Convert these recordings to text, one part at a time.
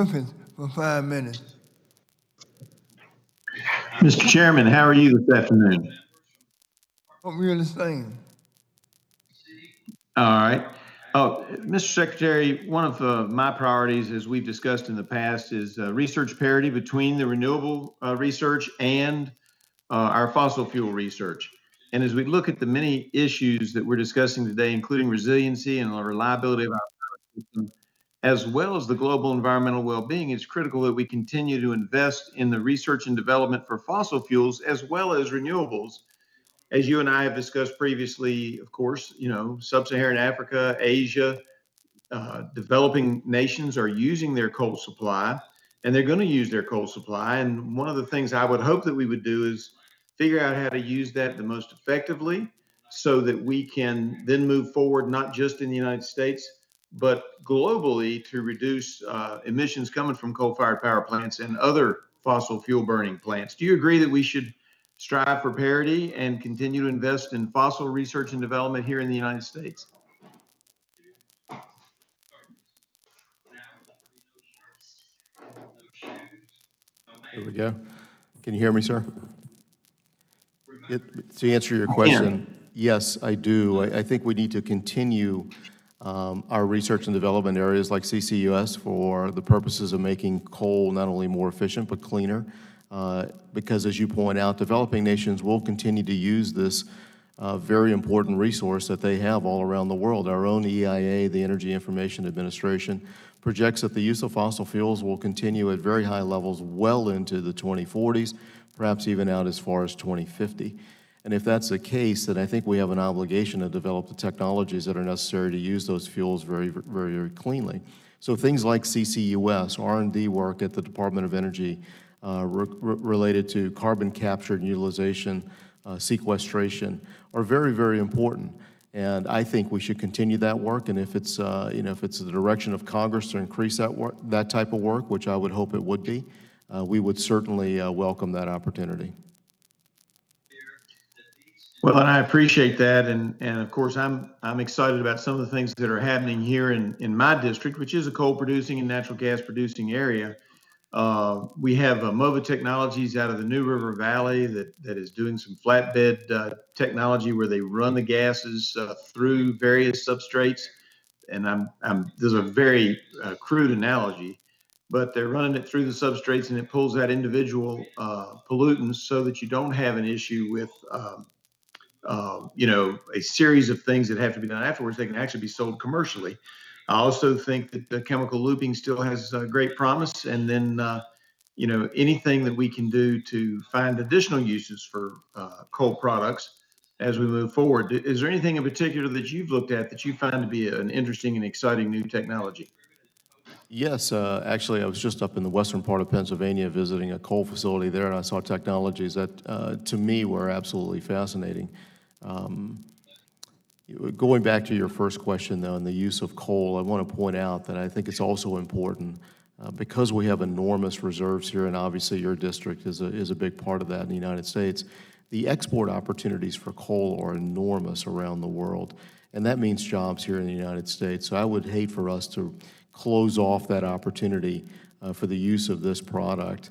Griffith for 5 minutes. Mr. Chairman, how are you this afternoon? Hope you understand. All right. Oh, Mr. Secretary, one of my priorities, as we've discussed in the past, is research parity between the renewable research and our fossil fuel research. And as we look at the many issues that we're discussing today, including resiliency and the reliability of our power system, as well as the global environmental well-being, it's critical that we continue to invest in the research and development for fossil fuels as well as renewables. As you and I have discussed previously, of course, sub-Saharan Africa, Asia, developing nations are using their coal supply, and they're going to use their coal supply. And one of the things I would hope that we would do is figure out how to use that the most effectively so that we can then move forward, not just in the United States, but globally to reduce emissions coming from coal-fired power plants and other fossil fuel burning plants. Do you agree that we should strive for parity and continue to invest in fossil research and development here in the United States? There we go. Can you hear me, sir? To answer your question, yes, I do. I think we need to continue our research and development areas like CCUS for the purposes of making coal not only more efficient but cleaner. Because as you point out, developing nations will continue to use this very important resource that they have all around the world. Our own EIA, the Energy Information Administration, projects that the use of fossil fuels will continue at very high levels well into the 2040s, perhaps even out as far as 2050. And if that's the case, then I think we have an obligation to develop the technologies that are necessary to use those fuels very, very, very cleanly. So things like CCUS, R&D work at the Department of Energy related to carbon capture and utilization, sequestration, are very, very important. And I think we should continue that work. And if it's, if it's the direction of Congress to increase that work, that type of work, which I would hope it would be, we would certainly welcome that opportunity. Well, and I appreciate that, and of course, I'm excited about some of the things that are happening here in my district, which is a coal producing and natural gas producing area. We have MOVA Technologies out of the New River Valley that is doing some flatbed technology where they run the gases through various substrates. And this is a very crude analogy, but they're running it through the substrates and it pulls out individual pollutants so that you don't have an issue with, a series of things that have to be done afterwards. They can actually be sold commercially. I also think that the chemical looping still has great promise. And then, anything that we can do to find additional uses for coal products as we move forward. Is there anything in particular that you've looked at that you find to be an interesting and exciting new technology? Yes, actually, I was just up in the western part of Pennsylvania visiting a coal facility there, and I saw technologies that, to me, were absolutely fascinating. Going back to your first question, though, on the use of coal, I want to point out that I think it's also important because we have enormous reserves here, and obviously your district is a big part of that in the United States. The export opportunities for coal are enormous around the world, and that means jobs here in the United States. So I would hate for us to close off that opportunity for the use of this product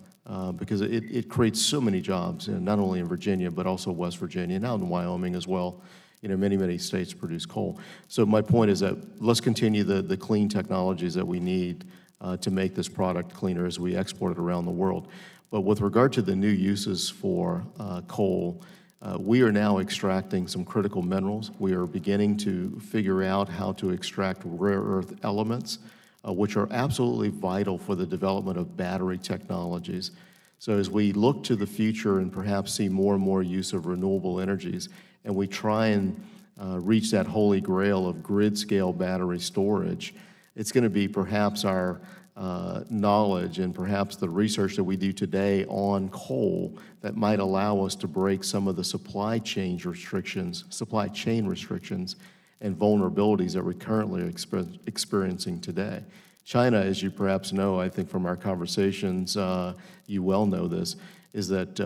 because it creates so many jobs, and not only in Virginia, but also West Virginia, and out in Wyoming as well. Many, many states produce coal. So my point is that let's continue the clean technologies that we need to make this product cleaner as we export it around the world. But with regard to the new uses for coal, we are now extracting some critical minerals. We are beginning to figure out how to extract rare earth elements, which are absolutely vital for the development of battery technologies. So as we look to the future and perhaps see more and more use of renewable energies, and we try and reach that holy grail of grid-scale battery storage, it's going to be perhaps our knowledge and perhaps the research that we do today on coal that might allow us to break some of the supply chain restrictions and vulnerabilities that we're currently experiencing today. China, as you perhaps know, I think from our conversations, you well know this, is that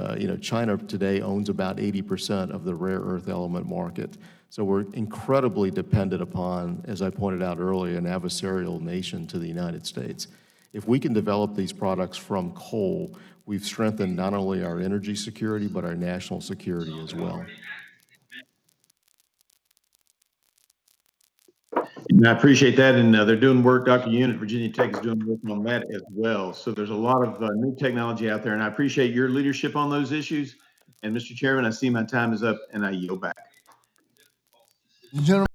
China today owns about 80% of the rare earth element market. So we're incredibly dependent upon, as I pointed out earlier, an adversarial nation to the United States. If we can develop these products from coal, we've strengthened not only our energy security, but our national security as well. And I appreciate that, and they're doing work. Dr. Yoon at Virginia Tech is doing work on that as well. So there's a lot of new technology out there, and I appreciate your leadership on those issues. And Mr. Chairman, I see my time is up, and I yield back. The gentleman